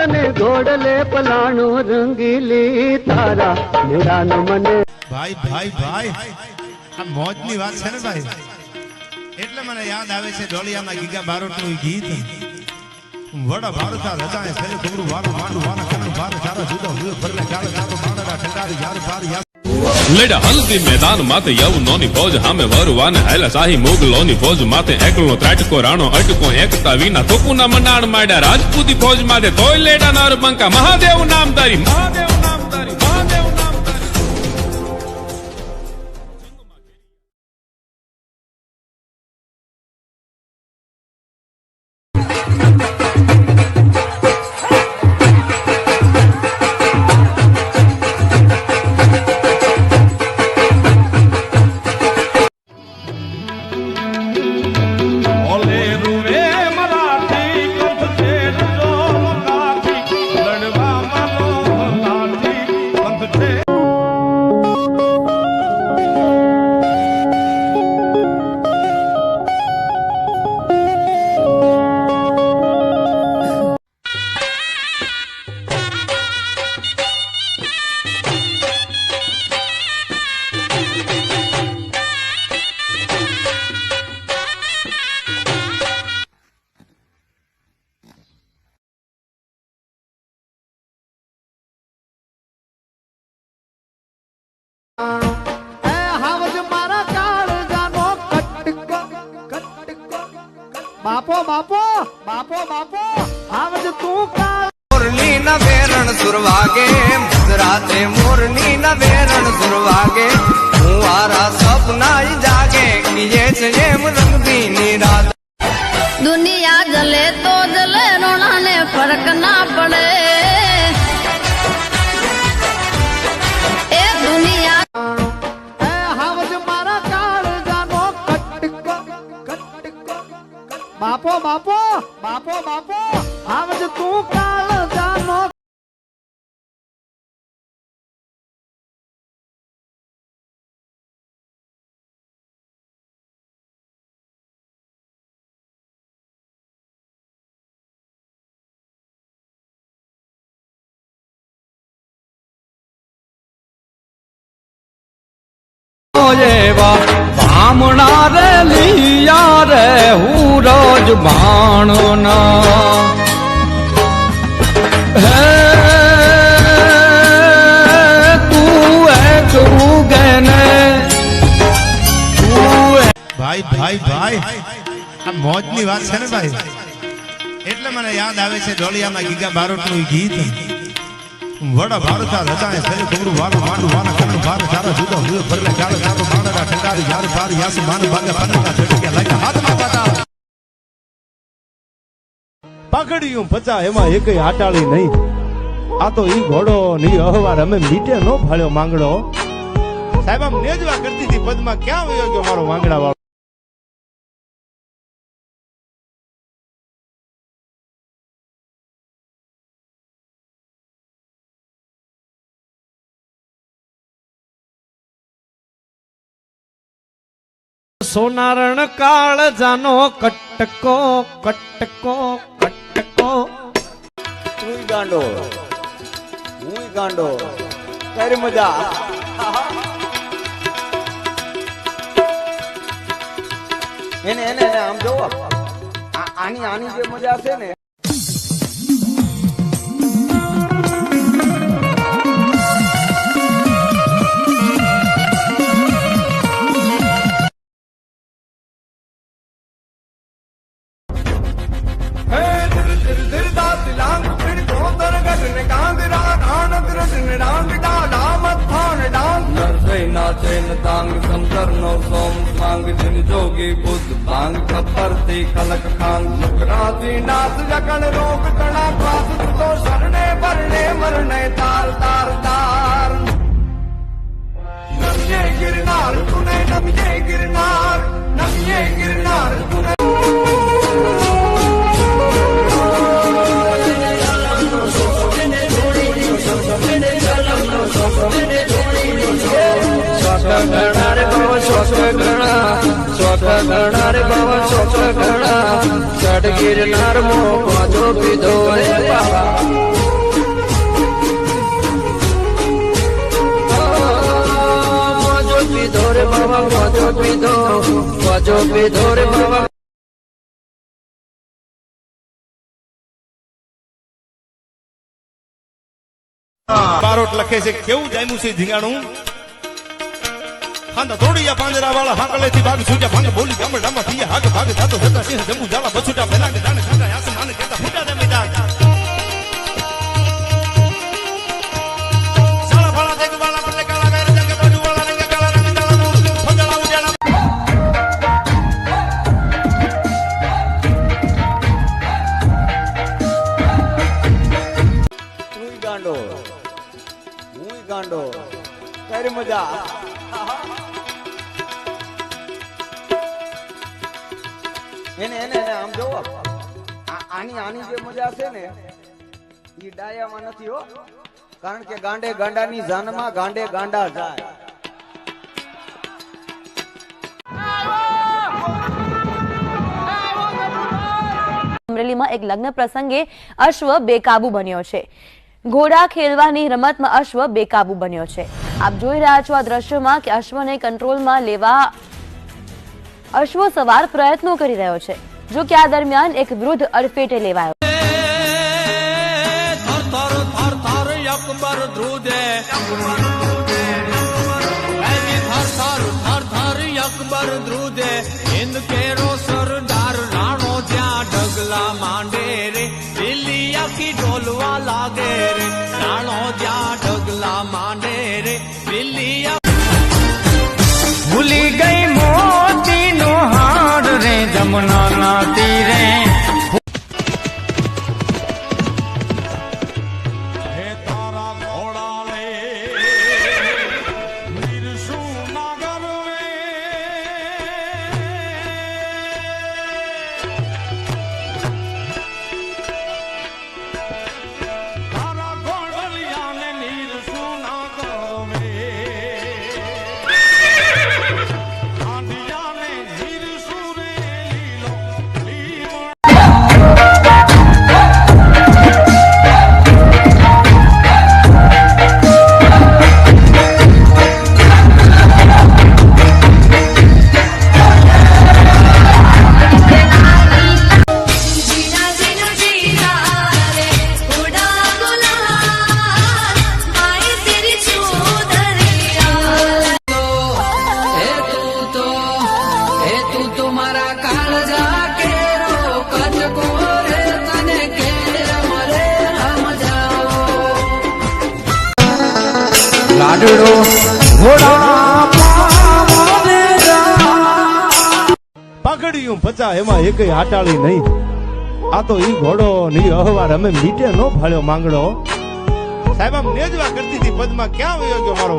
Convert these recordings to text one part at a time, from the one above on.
तने घोड़ले पलाणो रंगीली तारा मेरा न मने भाई भाई भाई आ મોજની વાત છે ને ભાઈ એટલે મને યાદ આવે છે ઢોલિયાના ગીગા બારોટનું ગીત વડા ભારતા રજાએ ફેરે ગુરુ વાળું માંડું વાના કરણ ભાર સારા જુદા હુએ ફરલે ગાળ ગાતો માંડડા ઠંડારી યાર પાર યાર લેડા હલ્દી મેદાન માતે યવનોની ફોજ હામે વરવાને હેલા શાહી મોગલોની ફોજ માતે એકલો ત્રાટકો રાણો અટકો એકતા વિના તોકુના મનાણ માડ્યા રાજપૂતી ફોજ માતે તોય લેડા નર બંકા મહાદેવ નામધારી મહાદેવ નામધારી મહાદેવ बापो बापो बापो बापो आवज तू का मोरनी न वेरण सुरवागे राते मोरनी न वेरण सुरवागे हुआरा सपना ही जागे किए से एम रंगीनी रात दुनिया जले तो जले रोना ने फर्क ना पड़े ए दुनिया आवज मारा काल जानो कटको कटको बापो बापो बापो बापो आवज तू काल जानो भामणा रे लिया रे हूँ रोज भाणो ना है तू है तू गने ભાઈ ભાઈ ભાઈ આ મોજની વાત છે ને ભાઈ એટલે મને યાદ આવે છે ઢોલિયાના ગીગા બારોટનું ગીત વડા ભારતા રજાએ ફેરે ગુરુ વાળું માંડું વાના કરણ ભાર સારા જુદા હુએ ફરલે ગાળ ગાતો માંડડા ઠંડારી યાર પાર યાસ માન ભાગે પનકા ઠટક્યા લાગ્યા હાથમાં પાટા પકડ્યું પચા એમાં એકેય આટાળી નહીં આ તો ઈ ઘોડો ની અહવાર અમે મીટે નો ફાળ્યો માંગડો સાહેબ આમ નેજવા કરતી હતી પદમાં ક્યાં વયો ગયો મારો માંગડા વાળો सोनारण काल जानो कटको कटको कटको હું ગાંડો તારી મજા એને એને આમ જોવો આની જે મજા છે ને जोगी बुद्ध भांग खपरती खलक खांग मुकराती नाथ जगन रोग तना पास तो शरणे भरने मरने तार तार तार नमिये गिरनार तूने नमिये गिरनार तूने घना रे बाबा शौक घना चढ़ गिरनार मोह जो पीधो रे बाबा રે બાબા ગોજો પીધો રે બાબા બારોટ લખે છે કેવું જામ્યું છે ધીંગાણું હાંડા દોડિયા પાંજરા વાળા હાકલેથી ભાગ છૂટ્યા ભાંગ બોલી ગામડામાં થયા હાક ભાગ થાતો જતા સિંહ જંબુ જાળા બછુટા ભેલા કે દાણે ખાંડા આસમાને કેતા ફૂટા દે મેદાન સાળા ફાળા દેખ વાળા પલ્લે કાળા વેર જંગ બાજુ વાળા રંગ કાળા રંગ કાળા નૂર ફંદળા ઉજાળા હું ગાંડો તારી મજા એને આમ જોવો આની જે મજા છે ને એ ડાયામાં નથી હો કારણ કે ગાંડે ગાંડાની જાનમાં ગાંડે ગાંડા જાય અમરેલીમાં એક લગ્ન પ્રસંગે અશ્વ બેકાબુ બન્યો છે. ઘોડા ખેલવાની રમતમાં અશ્વ બેકાબુ બન્યો છે. આપ જોઈ રહ્યા છો આ દ્રશ્યમાં કે અશ્વને કંટ્રોલમાં લેવા અશ્વ સવાર પ્રયત્નો કરી રહ્યો છે. જો કે આ દરમિયાન એક વૃદ્ધ અડફેટે લેવાયો. માંડે રે દિલ્હી की ढोलवा लागे रे राणो जा ढगला मांडे रे दिल्ली भूली गई मोती नो हार रे जमुना ना तीरे પાઘડિયું પચા એમાં એકય હાટાળી નહીં. આ તો ઈ ઘોડો ની અહવાર અમે મીટે નો ફાળ્યો માંગડો. સાહેબ આમ નેજવા કરતી હતી પદમાં ક્યાં વયો ગયો મારો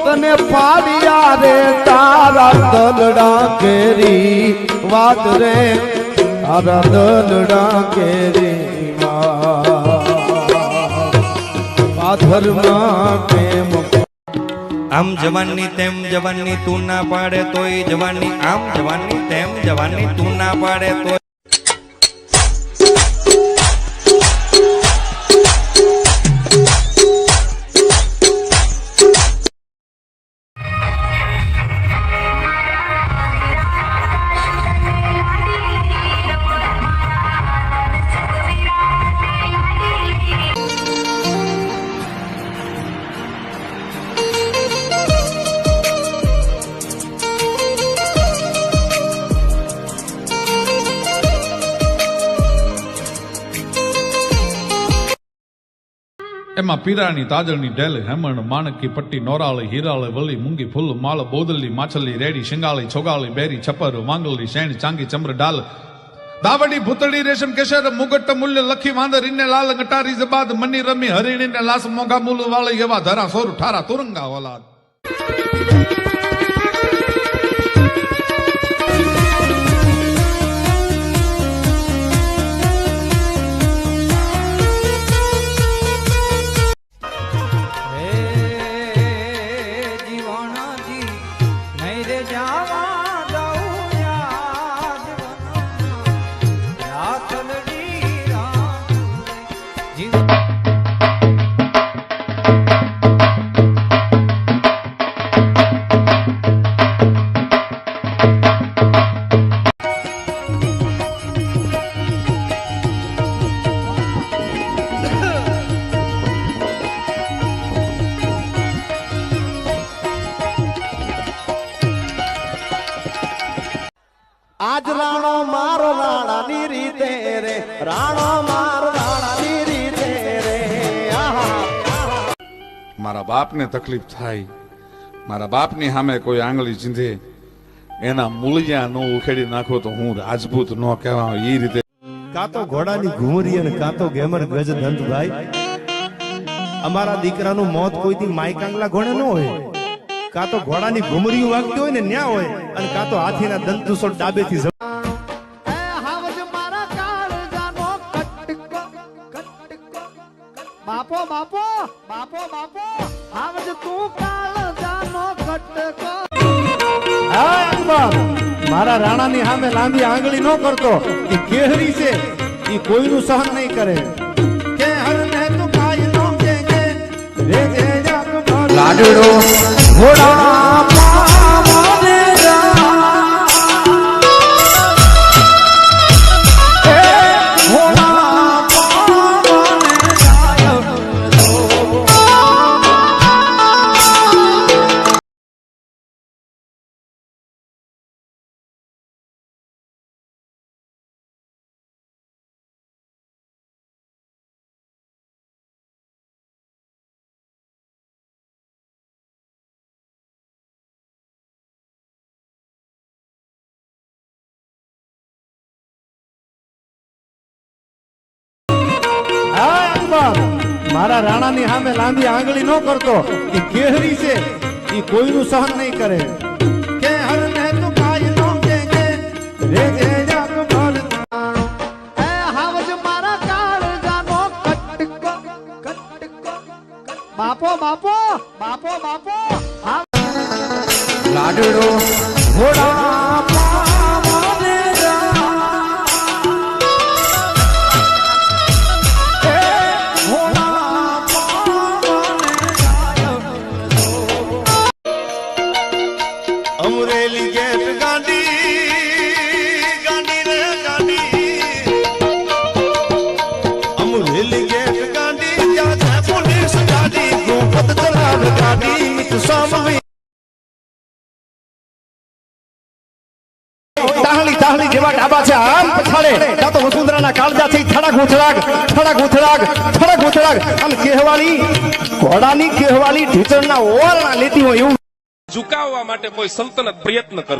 તને પાડિયા રે તારા દલડા કેરી વાત રે તારા દલડા કેરી પાથરમાં પ્રેમ આમ જવાનની તેમ જવાનની તું ના પાડે તોય જવાનની આમ જવાનની તેમ જવાનની તું ના પાડે તોય એમાં પીરાની તાજળની ઢેલ હેમણ માણકી પટ્ટી નોરાળી હીરાળી વલી મૂંગી ફૂલ માળ બોદલી માછલી રેડી શિંગાળી છોગાળી બેરી છપર વાંગલી શેણ ચાંગી ચમર ડાલ દાવડી ભૂતળી રેશમ કેસર મુગટ મૂલ્ય લખી વાંદર ઇને લાલ ગટારી જબાદ મની રમી હરિણી ને લાસ મોંઘા મૂલ વાળી એવા ધરા સોર ઠારા તુરંગા ઓલાદ મારા બાપને તકલીફ થાય, મારા બાપની સામે કોઈ આંગળી ચીંધે, એના મૂળિયા નો ઉખેડી નાખો તો હું રાજપૂત નો કહેવા. એ રીતે કાં તો ઘોડાની ઘુમરી અને કાં તો ગેમર ગજ દંતભાઈ. અમારા દીકરાનું મોત કોઈથી માયકાંગલા ઘોડે ન હોય, કાં તો ઘોડાની ઘુમરી વાગતી હોય ને ન્યા હોય, અને કાં તો હાથીના દંતુસળ ડાબેથી બાપો બાપો બાપો બાપો આવજ તું કાળ જાનો કટકો. મારા રાણાની સામે લાંબી આંગળી નો કરતો. એ કેહરી છે, એ કોઈનું સહન નહીં કરે. કે હરને તું કાઈ નો કે રે જે જાગ લાડડો ઘોડા પાવને મારા રાણાની સામે લાંબી આંગળી નો કરતો. એ કેહરી છે, એ કોઈનું સહન નહીં કરે. કે હરને તું કાઈ નો કે રે જે જાગ ભર. એ હાવજ મારા કાળ જાનો કટકો કટકો. બાપો બાપો બાપો બાપો લાડડો ઘોડા પાવને અમરેલી ગેટ ગાંડી ગાંડી રે ગાંડી. અમરેલી ગેટ ગાંડી જાતે પોલીસ ગાડી ગુફત ચલાવ ગાડી મિત સામવી. તાહલી જેવા ડાબા છે આમ પછાડે, કાં તો વસુંધરાના કાળજાથી થડા ગૂંથડાગ થડા ગૂંથડાગ થડા ગૂંથડાગ. આમ કહેવાલી ઘોડાની કહેવાલી ઢીચણના ઓરણા લેતી હોય એવું ઝુકાવવા માટે કોઈ સલ્તનત પ્રયત્ન કરો.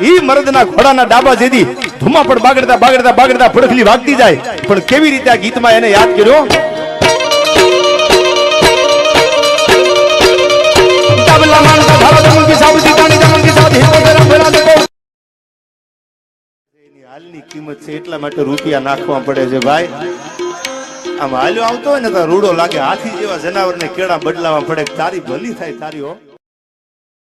ઈ મર્દના ઘોડાના ડાબા જેદી ધુમા પણ બાગડતા બાગડતા બાગડતા ફડકલી વાગતી જાય. પણ કેવી રીતે આ ગીતમાં એને યાદ કર્યો? હાલની કિંમત છે એટલા માટે રૂપિયા નાખવા પડે છે ભાઈ. આમ હાલ્યો આવતો હોય ને તો રૂડો લાગે, હાથી જેવા જનાવરને કેળા બદલાવા પડે. તારી ભલી થાય તારી હો.